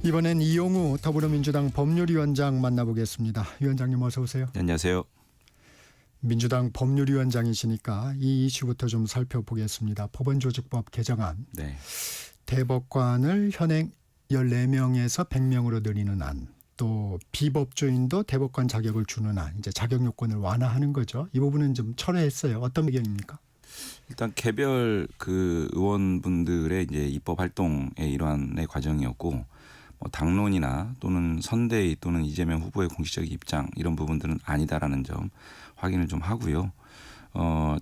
이번엔 이용우 더불어민주당 법률위원장 만나보겠습니다. 위원장님 어서 오세요. 네, 안녕하세요. 민주당 법률위원장이시니까 이 이슈부터 좀 살펴보겠습니다. 법원조직법 개정안. 네. 대법관을 현행 14명에서 100명으로 늘리는 안. 또 비법조인도 대법관 자격을 주는 안. 이제 자격 요건을 완화하는 거죠. 이 부분은 좀 철회했어요. 어떤 의견입니까? 일단 개별 그 의원분들의 이제 입법 활동의 일환의 과정이었고, 뭐 당론이나 또는 선대위 또는 이재명 후보의 공식적 입장 이런 부분들은 아니다라는 점 확인을 좀 하고요.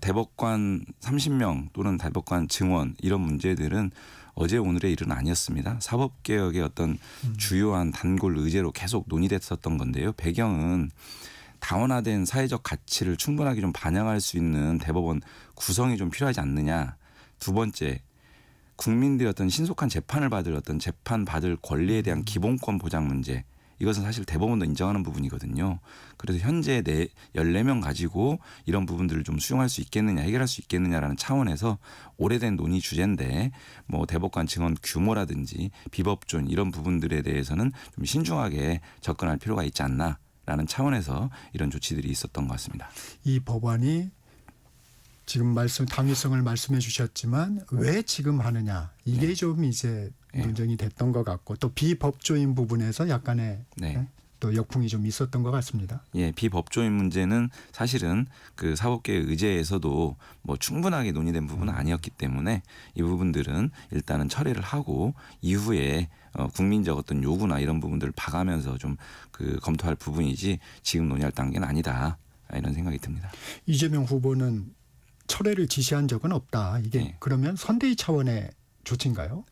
대법관 30명 또는 대법관 증원 이런 문제들은 어제 오늘의 일은 아니었습니다. 사법개혁의 어떤 주요한 단골 의제로 계속 논의됐었던 건데요. 배경은 다원화된 사회적 가치를 충분하게 좀 반영할 수 있는 대법원 구성이 좀 필요하지 않느냐. 두 번째, 국민들이 어떤 신속한 재판을 받을 어떤 재판 받을 권리에 대한 기본권 보장 문제. 이것은 사실 대법원도 인정하는 부분이거든요. 그래서 현재 14명 가지고 이런 부분들을 좀 수용할 수 있겠느냐, 해결할 수 있겠느냐라는 차원에서 오래된 논의 주제인데 뭐 대법관 증언 규모라든지 비법존 이런 부분들에 대해서는 좀 신중하게 접근할 필요가 있지 않나라는 차원에서 이런 조치들이 있었던 것 같습니다. 이 법안이 지금 당위성을 말씀해 주셨지만 왜 지금 하느냐. 이게 네. 좀 이제 논쟁이 됐던 것 같고 또 비법조인 부분에서 약간의 또 역풍이 좀 있었던 것 같습니다. 예, 비법조인 문제는 사실은 그 사법계 의제에서도 뭐 충분하게 논의된 부분은 아니었기 때문에 이 부분들은 일단은 철회를 하고 이후에 국민적 어떤 요구나 이런 부분들을 봐가면서 좀 그 검토할 부분이지 지금 논의할 단계는 아니다 이런 생각이 듭니다. 이재명 후보는 철회를 지시한 적은 없다. 이게 네. 그러면 선대위 차원의 조치인가요?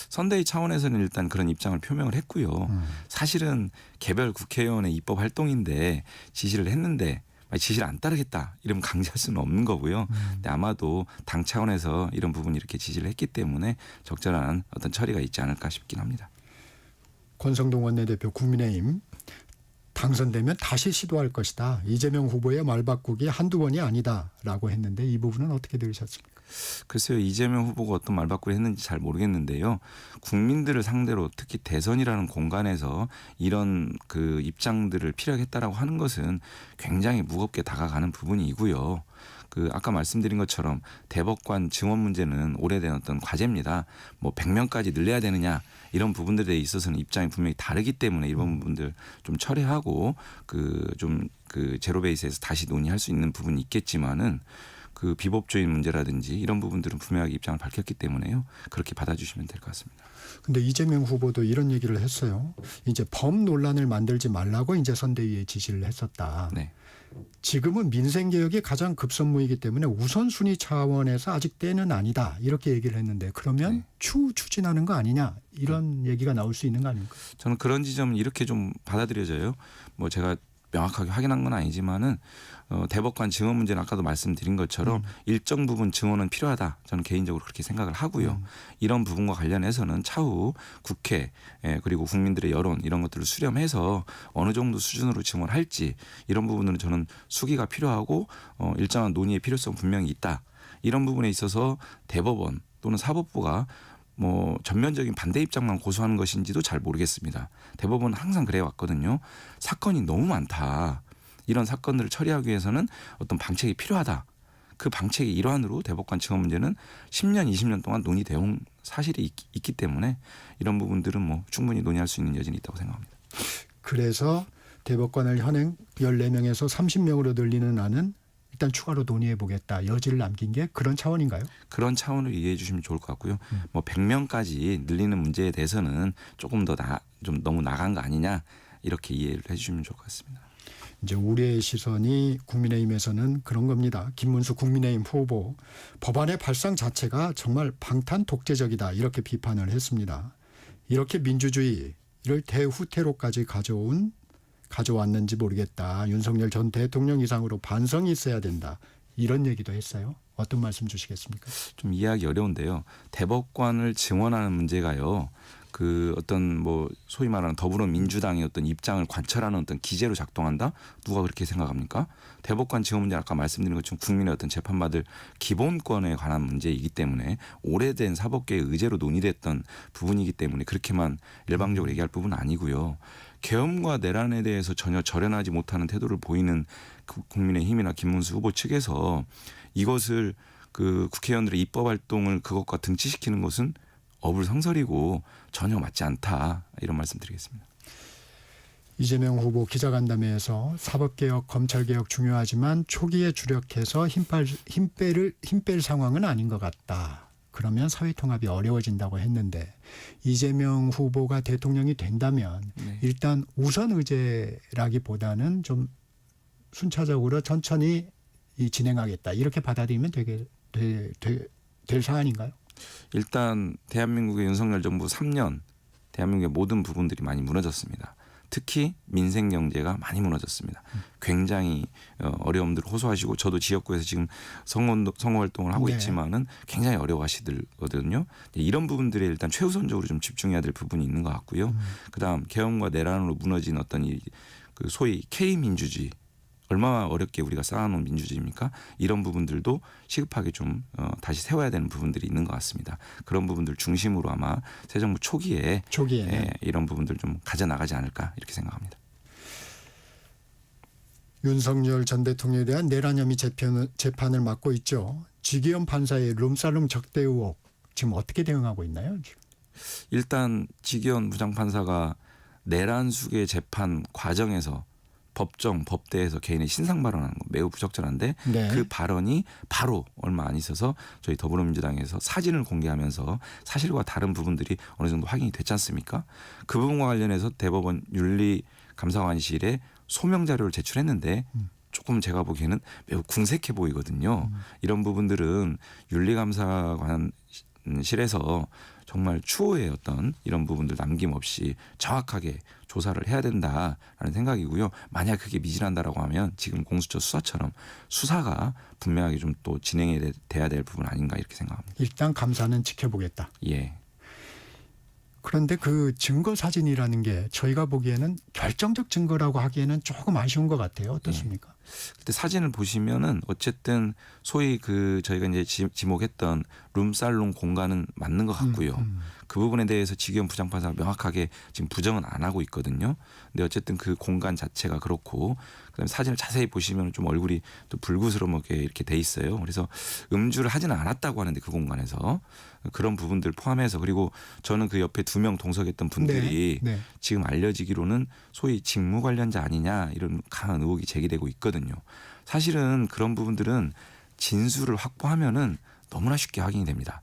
선대위 차원에서는 일단 그런 입장을 표명을 했고요. 사실은 개별 국회의원의 입법 활동인데 지시를 했는데 지시를 안 따르겠다 이러면 강제할 수는 없는 거고요. 근데 아마도 당 차원에서 이런 부분 이렇게 지시를 했기 때문에 적절한 어떤 처리가 있지 않을까 싶긴 합니다. 권성동 원내대표 국민의힘 당선되면 다시 시도할 것이다. 이재명 후보의 말 바꾸기 한두 번이 아니다라고 했는데 이 부분은 어떻게 들으셨습니까? 글쎄요. 이재명 후보가 어떤 말바꾸를 했는지 잘 모르겠는데요. 국민들을 상대로 특히 대선이라는 공간에서 이런 그 입장들을 피력했다라고 하는 것은 굉장히 무겁게 다가가는 부분이고요. 그 아까 말씀드린 것처럼 대법관 증언 문제는 오래된 어떤 과제입니다. 뭐 100명까지 늘려야 되느냐 이런 부분들에 있어서는 입장이 분명히 다르기 때문에 이런 부분들 좀 철회하고 그 제로 베이스에서 다시 논의할 수 있는 부분이 있겠지만은 그 비법조인 문제라든지 이런 부분들은 분명하게 입장을 밝혔기 때문에요. 그렇게 받아주시면 될 것 같습니다. 근데 이재명 후보도 이런 얘기를 했어요. 이제 법 논란을 만들지 말라고 이제 선대위에 지시를 했었다. 네. 지금은 민생개혁이 가장 급선무이기 때문에 우선순위 차원에서 아직 때는 아니다. 이렇게 얘기를 했는데 그러면 추진하는 거 아니냐. 이런 얘기가 나올 수 있는 거 아닙니까? 저는 그런 지점은 이렇게 좀 받아들여져요. 뭐 제가 명확하게 확인한 건 아니지만은 대법관 증언 문제는 아까도 말씀드린 것처럼 일정 부분 증언은 필요하다. 저는 개인적으로 그렇게 생각을 하고요. 이런 부분과 관련해서는 차후 국회 그리고 국민들의 여론 이런 것들을 수렴해서 어느 정도 수준으로 증언할지 이런 부분은 저는 수기가 필요하고 일정한 논의의 필요성 분명히 있다. 이런 부분에 있어서 대법원 또는 사법부가 뭐 전면적인 반대 입장만 고수하는 것인지도 잘 모르겠습니다. 대법원은 항상 그래 왔거든요. 사건이 너무 많다. 이런 사건들을 처리하기 위해서는 어떤 방책이 필요하다. 그 방책의 일환으로 대법관 증언 문제는 10년, 20년 동안 논의되온 사실이 있기 때문에 이런 부분들은 뭐 충분히 논의할 수 있는 여지는 있다고 생각합니다. 그래서 대법관을 현행 14명에서 30명으로 늘리는 안은 일단 추가로 논의해 보겠다. 여지를 남긴 게 그런 차원인가요? 그런 차원을 이해해 주시면 좋을 것 같고요. 뭐 100명까지 늘리는 문제에 대해서는 조금 더 좀 너무 나간 거 아니냐 이렇게 이해를 해 주시면 좋을 것 같습니다. 이제 우려의 시선이 국민의힘에서는 그런 겁니다. 김문수 국민의힘 후보 법안의 발상 자체가 정말 방탄 독재적이다 이렇게 비판을 했습니다. 이렇게 민주주의를 대후퇴로까지 가져왔는지 모르겠다. 윤석열 전 대통령 이상으로 반성이 있어야 된다. 이런 얘기도 했어요. 어떤 말씀 주시겠습니까? 좀 이해하기 어려운데요. 대법관을 증언하는 문제가요. 그 어떤 뭐 소위 말하는 더불어민주당의 어떤 입장을 관철하는 어떤 기재로 작동한다? 누가 그렇게 생각합니까? 대법관 지원 문제 아까 말씀드린 것처럼 국민의 어떤 재판받을 기본권에 관한 문제이기 때문에 오래된 사법계의 의제로 논의됐던 부분이기 때문에 그렇게만 일방적으로 얘기할 부분은 아니고요. 계엄과 내란에 대해서 전혀 절연하지 못하는 태도를 보이는 국민의힘이나 김문수 후보 측에서 이것을 그 국회의원들의 입법 활동을 그것과 등치시키는 것은 어불성설이고 전혀 맞지 않다 이런 말씀드리겠습니다. 이재명 후보 기자간담회에서 사법개혁, 검찰개혁 중요하지만 초기에 주력해서 힘 뺄 상황은 아닌 것 같다. 그러면 사회통합이 어려워진다고 했는데 이재명 후보가 대통령이 된다면 네. 일단 우선 의제라기보다는 좀 순차적으로 천천히 진행하겠다. 이렇게 받아들이면 될 사안인가요? 일단 대한민국의 윤석열 정부 3년 대한민국의 모든 부분들이 많이 무너졌습니다. 특히 민생 경제가 많이 무너졌습니다. 굉장히 어려움들을 호소하시고 저도 지역구에서 지금 선거 활동을 하고 네. 있지만은 굉장히 어려워하시거든요. 이런 부분들에 일단 최우선적으로 좀 집중해야 될 부분이 있는 것 같고요. 그다음 계엄과 내란으로 무너진 어떤 그 소위 K민주주의 얼마나 어렵게 우리가 쌓아놓은 민주주의입니까? 이런 부분들도 시급하게 좀 다시 세워야 되는 부분들이 있는 것 같습니다. 그런 부분들 중심으로 아마 새 정부 초기에 이런 부분들 좀 가져나가지 않을까 이렇게 생각합니다. 윤석열 전 대통령에 대한 내란 혐의 재판을 맡고 있죠. 지기현 판사의 룸살롱 적대 의혹 지금 어떻게 대응하고 있나요? 일단 지기현 부장판사가 내란 수계 재판 과정에서 법대에서 개인의 신상 발언하는 거 매우 부적절한데 네. 그 발언이 바로 얼마 안 있어서 저희 더불어민주당에서 사진을 공개하면서 사실과 다른 부분들이 어느 정도 확인이 됐지 않습니까? 그 부분과 관련해서 대법원 윤리감사관실에 소명 자료를 제출했는데 조금 제가 보기에는 매우 궁색해 보이거든요. 이런 부분들은 윤리감사관실에서 정말 추후에 어떤 이런 부분들 남김없이 정확하게 조사를 해야 된다라는 생각이고요. 만약 그게 미진한다라고 하면 지금 공수처 수사처럼 수사가 분명하게 좀 또 진행이 돼야 될 부분 아닌가 이렇게 생각합니다. 일단 감사는 지켜보겠다. 예. 그런데 그 증거 사진이라는 게 저희가 보기에는 결정적 증거라고 하기에는 조금 아쉬운 것 같아요. 어떻습니까? 그때 사진을 보시면은 어쨌든 소위 그 저희가 이제 지목했던 룸살롱 공간은 맞는 것 같고요. 그 부분에 대해서 지기현 부장판사가 명확하게 지금 부정은 안 하고 있거든요. 근데 어쨌든 그 공간 자체가 그렇고 그다음에 사진을 자세히 보시면 좀 얼굴이 또 불구스러우게 이렇게 돼 있어요. 그래서 음주를 하지는 않았다고 하는데 그 공간에서 그런 부분들 포함해서 그리고 저는 그 옆에 2명 동석했던 분들이 네. 지금 알려지기로는 소위 직무 관련자 아니냐 이런 강한 의혹이 제기되고 있거든요. 사실은 그런 부분들은 진술을 확보하면은 너무나 쉽게 확인이 됩니다.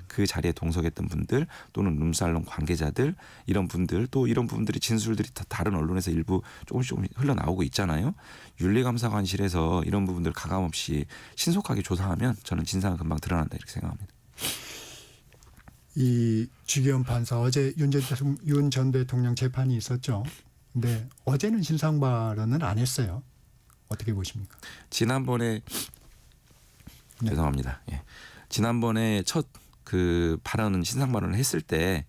그 자리에 동석했던 분들 또는 룸살롱 관계자들 이런 분들 또 이런 부분들이 진술들이 다 다른 언론에서 일부 조금씩 흘러나오고 있잖아요. 윤리감사관실에서 이런 부분들 가감없이 신속하게 조사하면 저는 진상은 금방 드러난다 이렇게 생각합니다. 이 지기현 판사 어제 윤 전 대통령 재판이 있었죠. 근데 어제는 신상 발언을 안 했어요. 어떻게 보십니까? 지난번에 네. 죄송합니다. 예. 지난번에 첫 그 발언은 신상 발언을 했을 때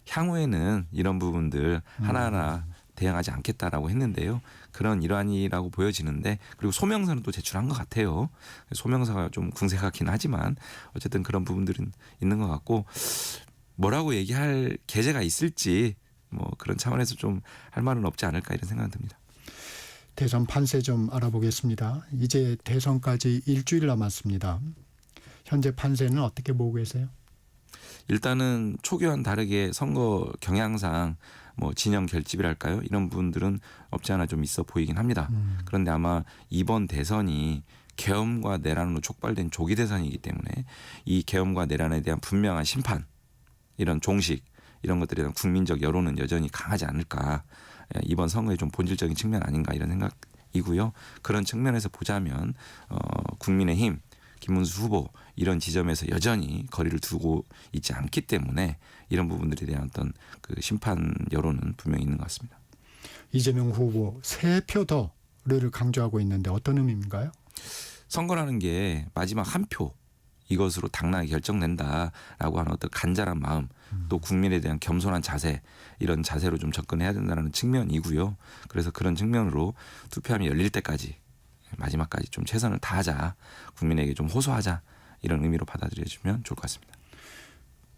향후에는 이런 부분들 하나하나 대응하지 않겠다라고 했는데요. 그런 일환이라고 보여지는데 그리고 소명서는 또 제출한 것 같아요. 소명서가 좀 궁색하긴 하지만 어쨌든 그런 부분들은 있는 것 같고 뭐라고 얘기할 계제가 있을지 뭐 그런 차원에서 좀 할 말은 없지 않을까 이런 생각이 듭니다. 대선 판세 좀 알아보겠습니다. 이제 대선까지 일주일 남았습니다. 현재 판세는 어떻게 보고 계세요? 일단은 초기와는 다르게 선거 경향상 뭐 진영 결집이랄까요? 이런 부분들은 없지 않아 좀 있어 보이긴 합니다. 그런데 아마 이번 대선이 계엄과 내란으로 촉발된 조기 대선이기 때문에 이 계엄과 내란에 대한 분명한 심판 이런 종식 이런 것들에 대한 국민적 여론은 여전히 강하지 않을까. 이번 선거의 좀 본질적인 측면 아닌가 이런 생각이고요. 그런 측면에서 보자면 국민의힘 김문수 후보 이런 지점에서 여전히 거리를 두고 있지 않기 때문에 이런 부분들에 대한 어떤 그 심판 여론은 분명히 있는 것 같습니다. 이재명 후보 3표 더를 강조하고 있는데 어떤 의미인가요? 선거라는 게 마지막 한 표 이것으로 당락이 결정된다라고 하는 어떤 간절한 마음, 또 국민에 대한 겸손한 자세, 이런 자세로 좀 접근해야 된다는 측면이고요. 그래서 그런 측면으로 투표함이 열릴 때까지 마지막까지 좀 최선을 다하자, 국민에게 좀 호소하자, 이런 의미로 받아들여주면 좋을 것 같습니다.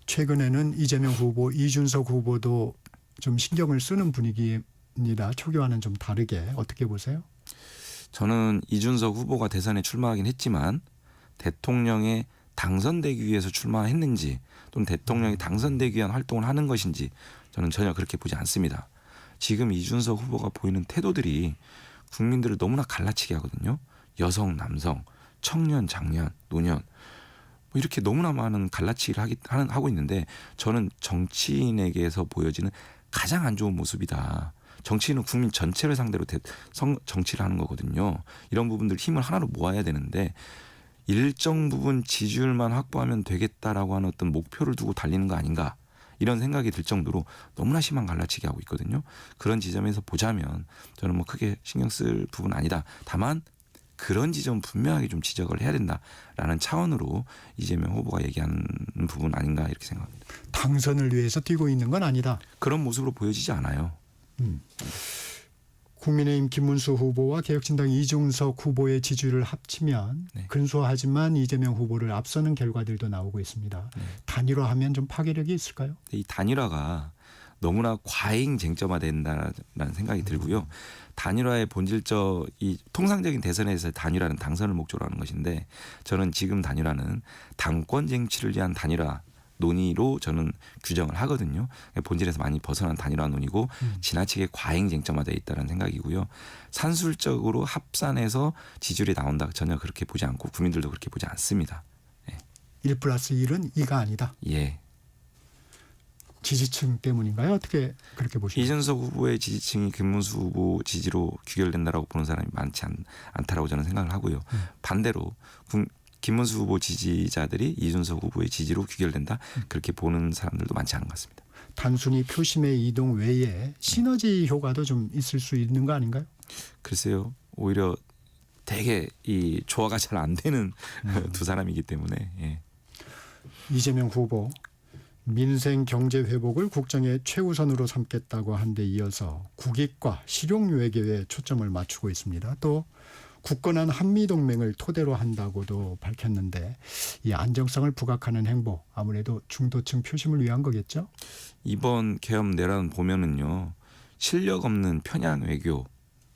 최근에는 이재명 후보, 이준석 후보도 좀 신경을 쓰는 분위기입니다. 초기와는 좀 다르게 어떻게 보세요? 저는 이준석 후보가 대선에 출마하긴 했지만 대통령에 당선되기 위해서 출마했는지 또는 대통령이 당선되기 위한 활동을 하는 것인지 저는 전혀 그렇게 보지 않습니다. 지금 이준석 후보가 보이는 태도들이 국민들을 너무나 갈라치게 하거든요. 여성, 남성, 청년, 장년, 노년, 뭐 이렇게 너무나 많은 갈라치기를 하고 있는데 저는 정치인에게서 보여지는 가장 안 좋은 모습이다. 정치인은 국민 전체를 상대로 정치를 하는 거거든요. 이런 부분들 힘을 하나로 모아야 되는데 일정 부분 지지율만 확보하면 되겠다라고 하는 어떤 목표를 두고 달리는 거 아닌가, 이런 생각이 들 정도로 너무나 심한 갈라치기 하고 있거든요. 그런 지점에서 보자면 저는 뭐 크게 신경 쓸 부분 아니다. 다만 그런 지점 분명하게 좀 지적을 해야 된다라는 차원으로 이재명 후보가 얘기하는 부분 아닌가, 이렇게 생각합니다. 당선을 위해서 뛰고 있는 건 아니다. 그런 모습으로 보여지지 않아요. 국민의힘 김문수 후보와 개혁신당 이준석 후보의 지지율을 합치면 네. 근소하지만 이재명 후보를 앞서는 결과들도 나오고 있습니다. 네. 단일화하면 좀 파괴력이 있을까요? 이 단일화가 너무나 과잉 쟁점화된다라는 생각이 들고요. 단일화의 본질적 이 통상적인 대선에서 단일화는 당선을 목적으로 하는 것인데 저는 지금 단일화는 당권 쟁취를 위한 단일화 논의로 저는 규정을 하거든요. 본질에서 많이 벗어난 단일화 논의고 지나치게 과잉 쟁점화되어 있다는 생각이고요. 산술적으로 합산해서 지지율이 나온다, 전혀 그렇게 보지 않고 국민들도 그렇게 보지 않습니다. 1+1은 2가 아니다. 예. 지지층 때문인가요? 어떻게 그렇게 보십니까? 이준석 후보의 지지층이 김문수 후보 지지로 귀결된다라고 보는 사람이 많지 않다라고 저는 생각을 하고요. 반대로 김문수 후보 지지자들이 이준석 후보의 지지로 귀결된다, 그렇게 보는 사람들도 많지 않은 것 같습니다. 단순히 표심의 이동 외에 시너지 효과도 좀 있을 수 있는 거 아닌가요? 글쎄요. 오히려 되게 이 조화가 잘 안 되는 두 사람이기 때문에. 예. 이재명 후보 민생 경제 회복을 국정의 최우선으로 삼겠다고 한 데 이어서 국익과 실용 외교에 초점을 맞추고 있습니다. 또 굳건한 한미동맹을 토대로 한다고도 밝혔는데 이 안정성을 부각하는 행보, 아무래도 중도층 표심을 위한 거겠죠? 이번 계엄 내란 보면은요, 실력 없는 편향 외교,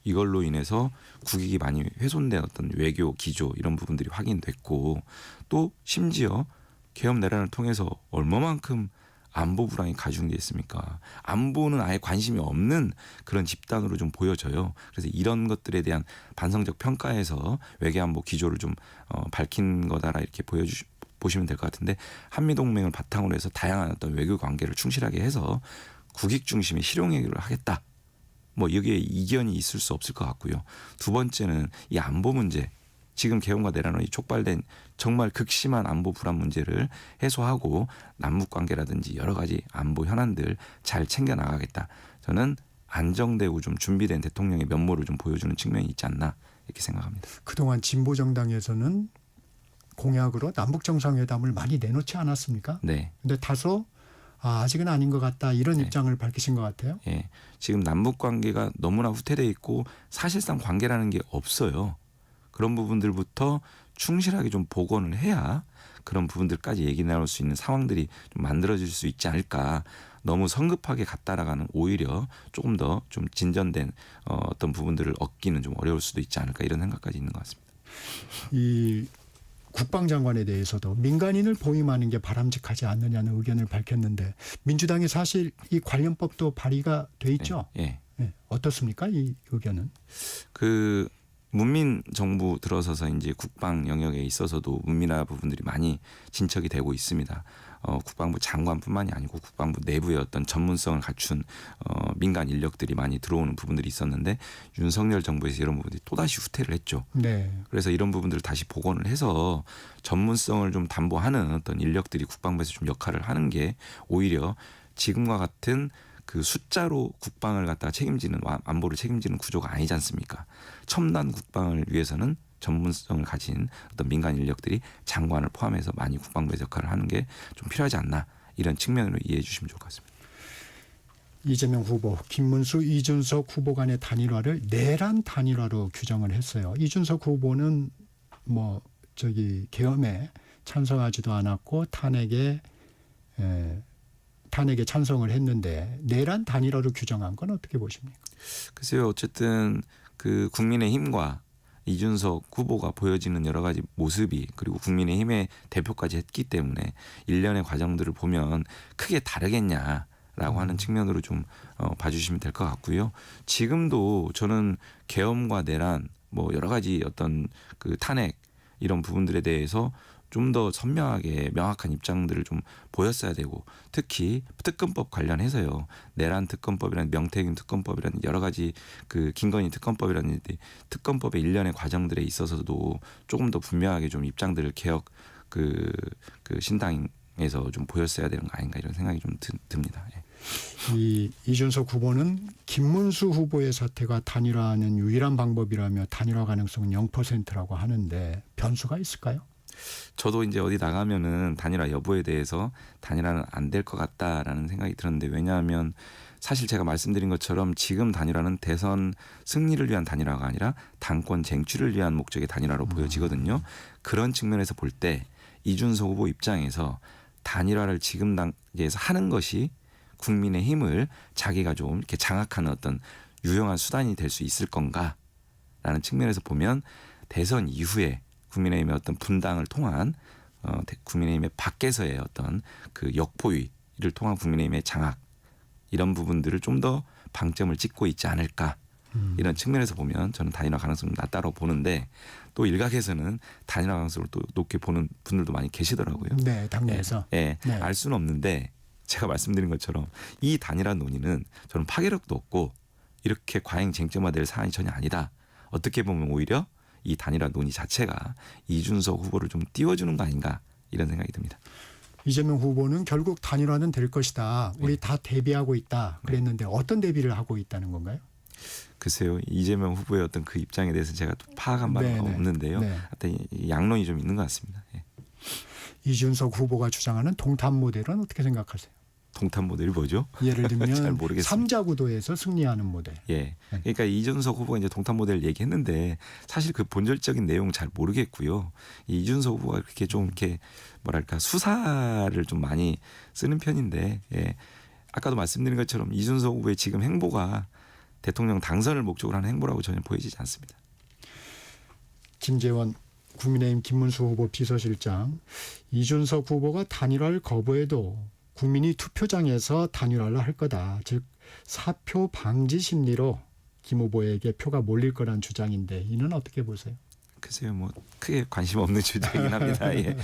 이걸로 인해서 국익이 많이 훼손된 어떤 외교 기조, 이런 부분들이 확인됐고, 또 심지어 계엄 내란을 통해서 얼마만큼 안보 불안이 가중이 됐습니까? 안보는 아예 관심이 없는 그런 집단으로 좀 보여져요. 그래서 이런 것들에 대한 반성적 평가에서 외교안보 기조를 좀 밝힌 거다라, 이렇게 보시면 될 것 같은데, 한미동맹을 바탕으로 해서 다양한 어떤 외교 관계를 충실하게 해서 국익 중심의 실용 외교를 하겠다. 뭐 여기에 이견이 있을 수 없을 것 같고요. 두 번째는 이 안보 문제, 지금 계엄과 내란으로 촉발된 정말 극심한 안보 불안 문제를 해소하고 남북 관계라든지 여러 가지 안보 현안들 잘 챙겨 나가겠다. 저는 안정되고 좀 준비된 대통령의 면모를 좀 보여주는 측면이 있지 않나, 이렇게 생각합니다. 그동안 진보 정당에서는 공약으로 남북 정상회담을 많이 내놓지 않았습니까? 네. 근데 다소 아직은 아닌 것 같다, 이런 네. 입장을 밝히신 것 같아요. 예. 지금 남북 관계가 너무나 후퇴돼 있고 사실상 관계라는 게 없어요. 그런 부분들부터 충실하게 좀 복원을 해야 그런 부분들까지 얘기 나눌 수 있는 상황들이 좀 만들어질 수 있지 않을까. 너무 성급하게 갔 따라가는 오히려 조금 더 좀 진전된 어떤 부분들을 얻기는 좀 어려울 수도 있지 않을까, 이런 생각까지 있는 것 같습니다. 이 국방장관에 대해서도 민간인을 보임하는 게 바람직하지 않느냐는 의견을 밝혔는데 민주당이 사실 이 관련법도 발의가 돼 있죠. 예. 네. 어떻습니까? 이 의견은? 그 문민 정부 들어서서 이제 국방 영역에 있어서도 문민화 부분들이 많이 진척이 되고 있습니다. 국방부 장관뿐만이 아니고 국방부 내부의 어떤 전문성을 갖춘 민간 인력들이 많이 들어오는 부분들이 있었는데 윤석열 정부에서 이런 부분들이 또다시 후퇴를 했죠. 네. 그래서 이런 부분들을 다시 복원을 해서 전문성을 좀 담보하는 어떤 인력들이 국방부에서 좀 역할을 하는 게 오히려 지금과 같은 그 숫자로 국방을 갖다가 책임지는, 안보를 책임지는 구조가 아니지 않습니까? 첨단 국방을 위해서는 전문성을 가진 어떤 민간 인력들이 장관을 포함해서 많이 국방부의 역할을 하는 게 좀 필요하지 않나 이런 측면으로 이해해 주시면 좋을 것 같습니다. 이재명 후보, 김문수, 이준석 후보 간의 단일화를 내란 단일화로 규정을 했어요. 이준석 후보는 계엄에 찬성하지도 않았고 탄핵에 찬성을 했는데 내란 단일화로 규정한 건 어떻게 보십니까? 글쎄요. 어쨌든 그 국민의힘과 이준석 후보가 보여지는 여러 가지 모습이 그리고 국민의힘의 대표까지 했기 때문에 일련의 과정들을 보면 크게 다르겠냐라고 하는 측면으로 좀 봐주시면 될 것 같고요. 지금도 저는 계엄과 내란 여러 가지 어떤 그 탄핵 이런 부분들에 대해서 좀 더 선명하게 명확한 입장들을 좀 보였어야 되고 특히 특검법 관련해서요. 내란 특검법이라는 명태균 특검법이라는 여러 가지 그 김건희 특검법이라는 특검법의 일련의 과정들에 있어서도 조금 더 분명하게 좀 입장들을 개혁 그 신당에서 좀 보였어야 되는 거 아닌가 이런 생각이 좀 듭니다. 예. 이준석 후보는 김문수 후보의 사태가 단일화하는 유일한 방법이라며 단일화 가능성은 0%라고 하는데 변수가 있을까요? 저도 이제 어디 나가면은 단일화 여부에 대해서 단일화는 안 될 것 같다라는 생각이 들었는데 왜냐하면 사실 제가 말씀드린 것처럼 지금 단일화는 대선 승리를 위한 단일화가 아니라 당권 쟁취를 위한 목적의 단일화로 보여지거든요. 그런 측면에서 볼 때 이준석 후보 입장에서 단일화를 지금 단계에서 하는 것이 국민의힘을 자기가 좀 이렇게 장악하는 어떤 유용한 수단이 될 수 있을 건가라는 측면에서 보면 대선 이후에 국민의힘의 어떤 분당을 통한 국민의힘의 밖에서의 어떤 그 역포위를 통한 국민의힘의 장악 이런 부분들을 좀 더 방점을 찍고 있지 않을까 이런 측면에서 보면 저는 단일화 가능성이 낮다고 보는데 또 일각에서는 단일화 가능성을 또 높게 보는 분들도 많이 계시더라고요. 네, 당내에서. 네. 네. 알 수는 없는데 제가 말씀드린 것처럼 이 단일화 논의는 저는 파괴력도 없고 이렇게 과잉 쟁점화될 사안이 전혀 아니다. 어떻게 보면 오히려 이 단일화 논의 자체가 이준석 후보를 좀 띄워주는 거 아닌가 이런 생각이 듭니다. 이재명 후보는 결국 단일화는 될 것이다. 우리 다 대비하고 있다. 그랬는데 어떤 대비를 하고 있다는 건가요? 글쎄요. 이재명 후보의 어떤 그 입장에 대해서 제가 또 파악한 바가 없는데요. 네. 하여튼 양론이 좀 있는 것 같습니다. 예. 이준석 후보가 주장하는 동탄 모델은 어떻게 생각하세요? 동탄 모델이 뭐죠? 예를 잘 들면 모르겠습니다. 3자 구도에서 승리하는 모델. 예. 그러니까 이준석 후보가 이제 동탄 모델 얘기했는데 사실 그 본질적인 내용 잘 모르겠고요. 이준석 후보가 그렇게 좀 이렇게 뭐랄까 수사를 좀 많이 쓰는 편인데 아까도 말씀드린 것처럼 이준석 후보의 지금 행보가 대통령 당선을 목적으로 하는 행보라고 전혀 보이지 않습니다. 김재원 국민의힘 김문수 후보 비서실장 이준석 후보가 단일화를 거부해도 국민이 투표장에서 단일화를 할 거다. 즉 사표 방지 심리로 김 후보에게 표가 몰릴 거란 주장인데 이는 어떻게 보세요? 글쎄요, 크게 관심 없는 주제이긴 합니다. 예.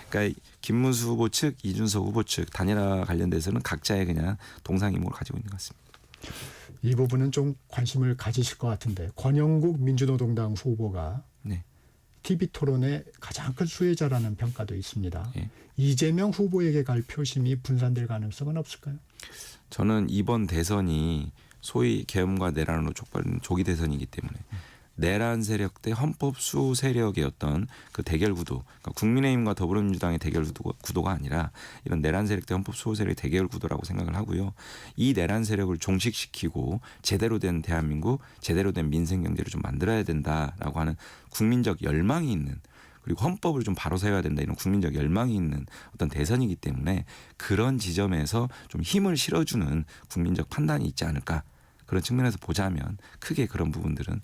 그러니까 김문수 후보 측, 이준석 후보 측 단일화 관련돼서는 각자의 그냥 동상이몽을 가지고 있는 것 같습니다. 이 부분은 좀 관심을 가지실 것 같은데 권영국 민주노동당 후보가 네. TV토론의 가장 큰 수혜자라는 평가도 있습니다. 예. 이재명 후보에게 갈 표심이 분산될 가능성은 없을까요? 저는 이번 대선이 소위 계엄과 내란으로 촉발된 조기 대선이기 때문에 내란 세력 대 헌법 수호 세력의 어떤 그 대결 구도, 그러니까 국민의힘과 더불어민주당의 대결 구도가 아니라 이런 내란 세력 대 헌법 수호 세력의 대결 구도라고 생각을 하고요. 이 내란 세력을 종식시키고 제대로 된 대한민국, 제대로 된 민생 경제를 좀 만들어야 된다라고 하는 국민적 열망이 있는 그리고 헌법을 좀 바로 세워야 된다 이런 국민적 열망이 있는 어떤 대선이기 때문에 그런 지점에서 좀 힘을 실어주는 국민적 판단이 있지 않을까. 그런 측면에서 보자면 크게 그런 부분들은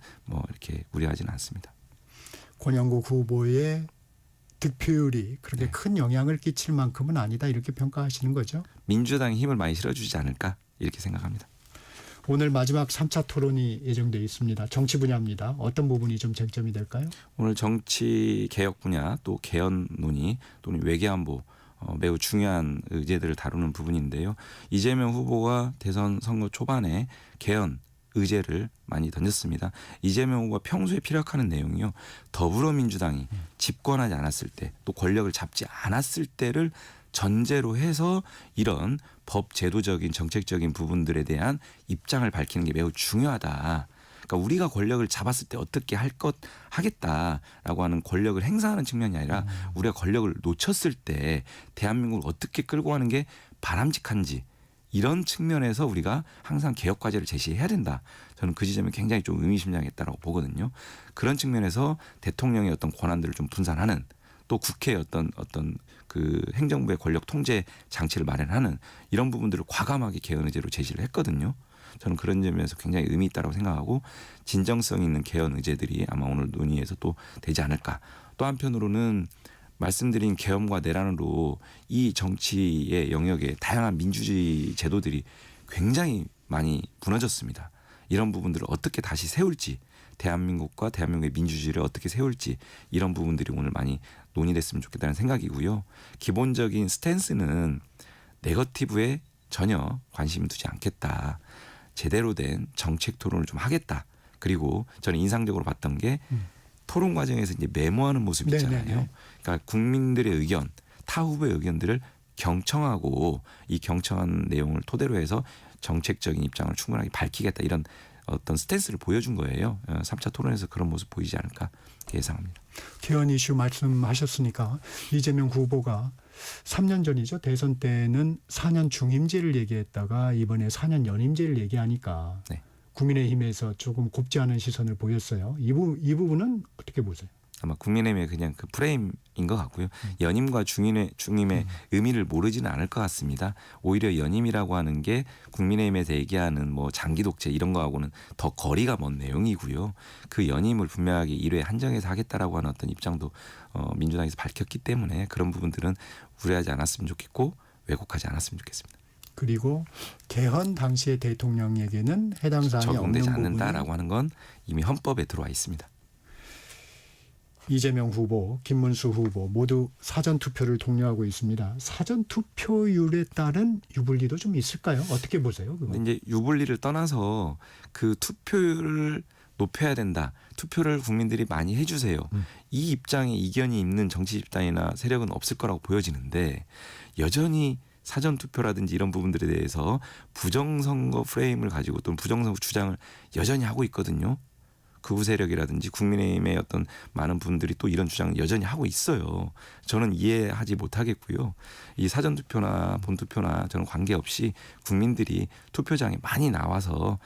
이렇게 우려하지는 않습니다. 권영국 후보의 득표율이 그렇게 네. 큰 영향을 끼칠 만큼은 아니다 이렇게 평가하시는 거죠? 민주당이 힘을 많이 실어주지 않을까 이렇게 생각합니다. 오늘 마지막 3차 토론이 예정되어 있습니다. 정치 분야입니다. 어떤 부분이 좀 쟁점이 될까요? 오늘 정치 개혁 분야 또 개헌 논의 또는 외교안보 매우 중요한 의제들을 다루는 부분인데요. 이재명 후보가 대선 선거 초반에 개헌 의제를 많이 던졌습니다. 이재명 후보가 평소에 피력하는 내용이요. 더불어민주당이 집권하지 않았을 때 또 권력을 잡지 않았을 때를 전제로 해서 이런 법 제도적인 정책적인 부분들에 대한 입장을 밝히는 게 매우 중요하다. 그러니까 우리가 권력을 잡았을 때 어떻게 하겠다라고 하는 권력을 행사하는 측면이 아니라 우리가 권력을 놓쳤을 때 대한민국을 어떻게 끌고 가는 게 바람직한지 이런 측면에서 우리가 항상 개혁 과제를 제시해야 된다. 저는 그 지점이 굉장히 좀 의미심장했다라고 보거든요. 그런 측면에서 대통령의 어떤 권한들을 좀 분산하는 또 국회의 어떤 그 행정부의 권력 통제 장치를 마련하는 이런 부분들을 과감하게 개헌 의제로 제시를 했거든요. 저는 그런 점에서 굉장히 의미 있다고 생각하고 진정성 있는 개헌 의제들이 아마 오늘 논의에서 또 되지 않을까. 또 한편으로는 말씀드린 계엄과 내란으로 이 정치의 영역에 다양한 민주주의 제도들이 굉장히 많이 무너졌습니다. 이런 부분들을 어떻게 다시 세울지 대한민국과 대한민국의 민주주의를 어떻게 세울지 이런 부분들이 오늘 많이 논의됐으면 좋겠다는 생각이고요. 기본적인 스탠스는 네거티브에 전혀 관심 두지 않겠다. 제대로 된 정책 토론을 좀 하겠다. 그리고 저는 인상적으로 봤던 게 토론 과정에서 이제 메모하는 모습 있잖아요. 네네네. 그러니까 국민들의 의견, 타 후보의 의견들을 경청하고 이 경청한 내용을 토대로 해서 정책적인 입장을 충분하게 밝히겠다 이런 어떤 스탠스를 보여준 거예요. 3차 토론에서 그런 모습 보이지 않을까 예상합니다. 개헌 이슈 말씀하셨으니까 이재명 후보가 3년 전이죠. 대선 때는 4년 중임제를 얘기했다가 이번에 4년 연임제를 얘기하니까 네. 국민의힘에서 조금 곱지 않은 시선을 보였어요. 이 부분은 어떻게 보세요? 아마 국민의힘의 그냥 그 프레임인 것 같고요. 연임과 중임의 의미를 모르지는 않을 것 같습니다. 오히려 연임이라고 하는 게 국민의힘에서 얘기하는 뭐 장기 독재 이런 거하고는 더 거리가 먼 내용이고요. 그 연임을 분명하게 1회 한정해서 하겠다라고 하는 어떤 입장도 민주당에서 밝혔기 때문에 그런 부분들은 우려하지 않았으면 좋겠고 왜곡하지 않았으면 좋겠습니다. 그리고 개헌 당시의 대통령에게는 해당 사항이 적용되지 없는 않는다라고 부분이 하는 건 이미 헌법에 들어와 있습니다. 이재명 후보, 김문수 후보 모두 사전 투표를 독려하고 있습니다. 사전 투표율에 따른 유불리도 좀 있을까요? 어떻게 보세요? 그건? 근데 이제 유불리를 떠나서 그 투표율을 높여야 된다. 투표를 국민들이 많이 해주세요. 이 입장에 이견이 있는 정치 집단이나 세력은 없을 거라고 보여지는데 여전히 사전투표라든지 이런 부분들에 대해서 부정선거 프레임을 가지고 또는 부정선거 주장을 여전히 하고 있거든요. 극우 세력이라든지 국민의힘의 어떤 많은 분들이 또 이런 주장을 여전히 하고 있어요. 저는 이해하지 못하겠고요. 이 사전투표나 본투표나 저는 관계없이 국민들이 투표장에 많이 나와서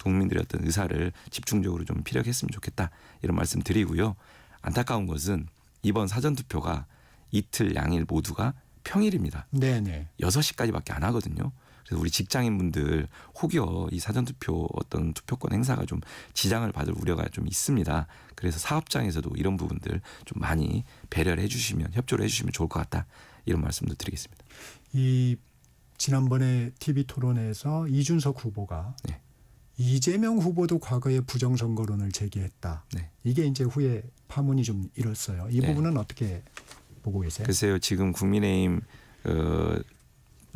국민들의 어떤 의사를 집중적으로 좀 피력했으면 좋겠다 이런 말씀 드리고요. 안타까운 것은 이번 사전투표가 이틀 양일 모두가 평일입니다. 네네. 6시까지밖에 안 하거든요. 그래서 우리 직장인분들 혹여 이 사전투표 어떤 투표권 행사가 좀 지장을 받을 우려가 좀 있습니다. 그래서 사업장에서도 이런 부분들 좀 많이 배려를 해주시면 협조를 해주시면 좋을 것 같다. 이런 말씀도 드리겠습니다. 이 지난번에 TV 토론에서 이준석 후보가 네. 이재명 후보도 과거에 부정선거론을 제기했다. 네. 이게 이제 후에 파문이 좀 일었어요. 이 네. 부분은 어떻게 보고 계세요? 글쎄요. 지금 국민의힘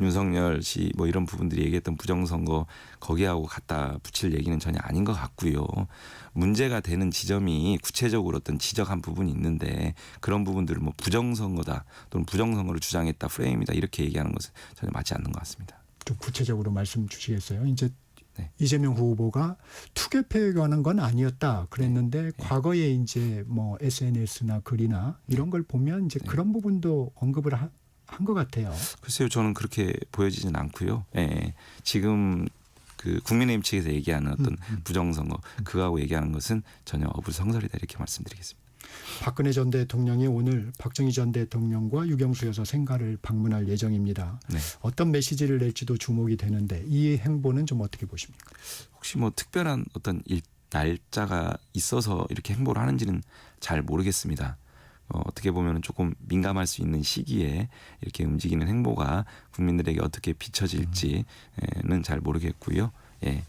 윤석열 씨 뭐 이런 부분들이 얘기했던 부정선거 거기하고 갖다 붙일 얘기는 전혀 아닌 것 같고요. 문제가 되는 지점이 구체적으로 어떤 지적한 부분이 있는데 그런 부분들을 뭐 부정선거다 또는 부정선거를 주장했다 프레임이다 이렇게 얘기하는 것은 전혀 맞지 않는 것 같습니다. 좀 구체적으로 말씀 주시겠어요? 이제 네. 이재명 후보가 투개표에 관한 건 아니었다 그랬는데 과거에 이제 뭐 SNS나 글이나 이런 걸 보면 이제 그런 부분도 언급을 한 것 같아요. 글쎄요, 저는 그렇게 보여지진 않고요. 예, 지금 그 국민의힘 측에서 얘기하는 어떤 부정선거 그거하고 얘기하는 것은 전혀 어불성설이다 이렇게 말씀드리겠습니다. 박근혜 전 대통령이 오늘 박정희 전 대통령과 유경수 여사 생가를 방문할 예정입니다. 네. 어떤 메시지를 낼지도 주목이 되는데 이 행보는 좀 어떻게 보십니까? 혹시 뭐 특별한 어떤 날짜가 있어서 이렇게 행보를 하는지는 잘 모르겠습니다. 어떻게 보면 조금 민감할 수 있는 시기에 이렇게 움직이는 행보가 국민들에게 어떻게 비춰질지는 잘 모르겠고요. 예,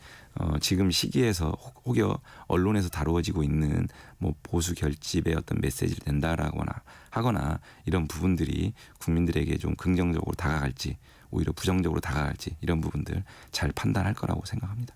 지금 시기에서 혹여 언론에서 다루어지고 있는 뭐 보수 결집의 어떤 메시지를 낸다라거나 하거나 이런 부분들이 국민들에게 좀 긍정적으로 다가갈지 오히려 부정적으로 다가갈지 이런 부분들 잘 판단할 거라고 생각합니다.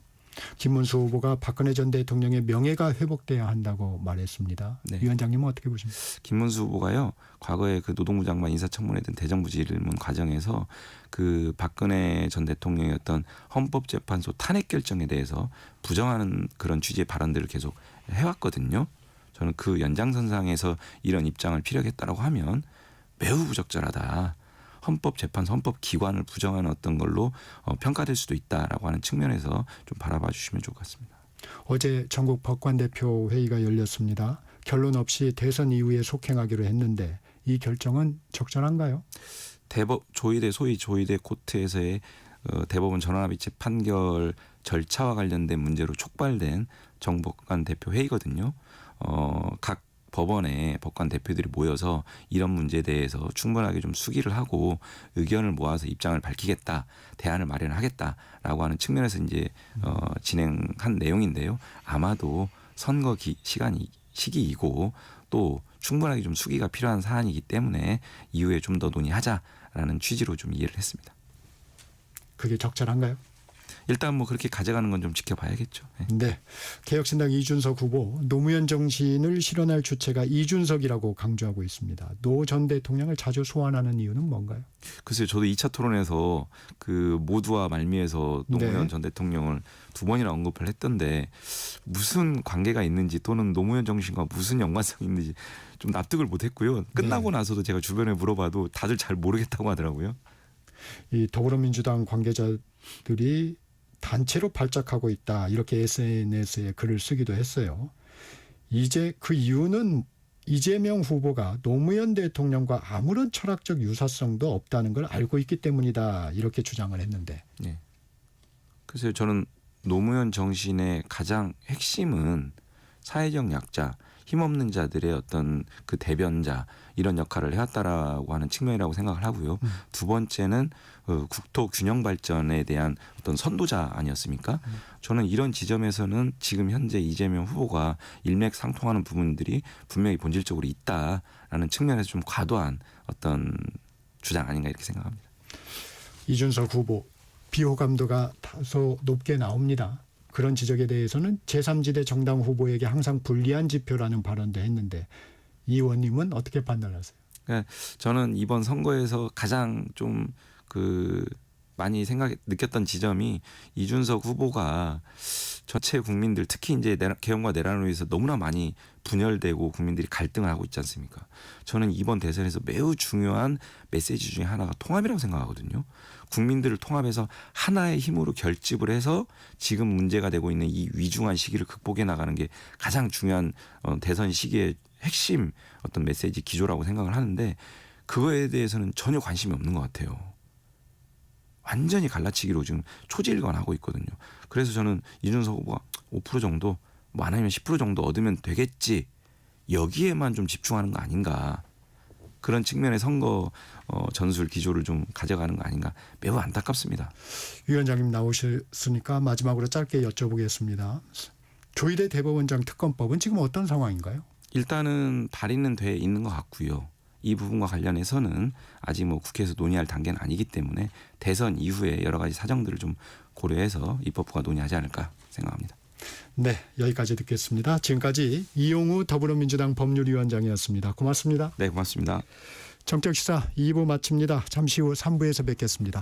김문수 후보가 박근혜 전 대통령의 명예가 회복돼야 한다고 말했습니다. 네. 위원장님은 어떻게 보십니까? 김문수 후보가요, 과거에 그 노동부 장관 인사청문회든 대정부 질문 과정에서 그 박근혜 전 대통령이었던 헌법재판소 탄핵 결정에 대해서 부정하는 그런 취지의 발언들을 계속 해왔거든요. 저는 그 연장선상에서 이런 입장을 피력했다라고 하면 매우 부적절하다. 헌법재판소 헌법기관을 부정하는 어떤 걸로 평가될 수도 있다라고 하는 측면에서 좀 바라봐 주시면 좋을 것 같습니다. 어제 전국 법관대표 회의가 열렸습니다. 결론 없이 대선 이후에 속행하기로 했는데 이 결정은 적절한가요? 조의대 소위 조의대 코트에서의 대법원 전원합의체 판결 절차와 관련된 문제로 촉발된 정법관 대표 회의거든요. 각 법원의 법관 대표들이 모여서 이런 문제에 대해서 충분하게 좀 수기를 하고 의견을 모아서 입장을 밝히겠다, 대안을 마련하겠다라고 하는 측면에서 이제 진행한 내용인데요. 아마도 선거 시기이고 또 충분하게 좀 수기가 필요한 사안이기 때문에 이후에 좀 더 논의하자라는 취지로 좀 이해를 했습니다. 그게 적절한가요? 일단 뭐 그렇게 가져가는 건 좀 지켜봐야겠죠. 네. 네. 개혁신당 이준석 후보 노무현 정신을 실현할 주체가 이준석이라고 강조하고 있습니다. 노 전 대통령을 자주 소환하는 이유는 뭔가요? 글쎄요, 저도 2차 토론에서 그 모두와 말미에서 노무현 네. 전 대통령을 2번이나 언급을 했던데 무슨 관계가 있는지 또는 노무현 정신과 무슨 연관성이 있는지 좀 납득을 못했고요. 끝나고 나서도 제가 주변에 물어봐도 다들 잘 모르겠다고 하더라고요. 이 더불어민주당 관계자들이 단체로 발작하고 있다 이렇게 SNS에 글을 쓰기도 했어요. 이제 그 이유는 이재명 후보가 노무현 대통령과 아무런 철학적 유사성도 없다는 걸 알고 있기 때문이다 이렇게 주장을 했는데. 네. 그래서 저는 노무현 정신의 가장 핵심은 사회적 약자, 힘없는 자들의 어떤 그 대변자 이런 역할을 해왔다라고 하는 측면이라고 생각을 하고요. 두 번째는 국토 균형 발전에 대한 어떤 선도자 아니었습니까? 저는 이런 지점에서는 지금 현재 이재명 후보가 일맥상통하는 부분들이 분명히 본질적으로 있다라는 측면에서 좀 과도한 어떤 주장 아닌가 이렇게 생각합니다. 이준석 후보 비호감도가 다소 높게 나옵니다. 그런 지적에 대해서는 제3지대 정당 후보에게 항상 불리한 지표라는 발언도 했는데 이 의원님은 어떻게 판단하세요? 그러니까 저는 이번 선거에서 가장 좀 많이 느꼈던 지점이 이준석 후보가 전체 국민들 특히 이제 개헌과 내란을 위해서 너무나 많이 분열되고 국민들이 갈등을 하고 있지 않습니까? 저는 이번 대선에서 매우 중요한 메시지 중에 하나가 통합이라고 생각하거든요. 국민들을 통합해서 하나의 힘으로 결집을 해서 지금 문제가 되고 있는 이 위중한 시기를 극복해 나가는 게 가장 중요한 대선 시기의 핵심 어떤 메시지 기조라고 생각을 하는데 그거에 대해서는 전혀 관심이 없는 것 같아요. 완전히 갈라치기로 지금 초지일관하고 있거든요. 그래서 저는 이준석 후보가 5% 정도 뭐 안 하면 10% 정도 얻으면 되겠지 여기에만 좀 집중하는 거 아닌가. 그런 측면의 선거 전술 기조를 좀 가져가는 거 아닌가 매우 안타깝습니다. 위원장님 나오셨으니까 마지막으로 짧게 여쭤보겠습니다. 조희대 대법원장 특검법은 지금 어떤 상황인가요? 일단은 발의는 돼 있는 것 같고요. 이 부분과 관련해서는 아직 뭐 국회에서 논의할 단계는 아니기 때문에 대선 이후에 여러 가지 사정들을 좀 고려해서 입법부가 논의하지 않을까 생각합니다. 네, 여기까지 듣겠습니다. 지금까지 이용우 더불어민주당 법률위원장이었습니다. 고맙습니다. 네, 고맙습니다. 정책시사 2부 마칩니다. 잠시 후 3부에서 뵙겠습니다.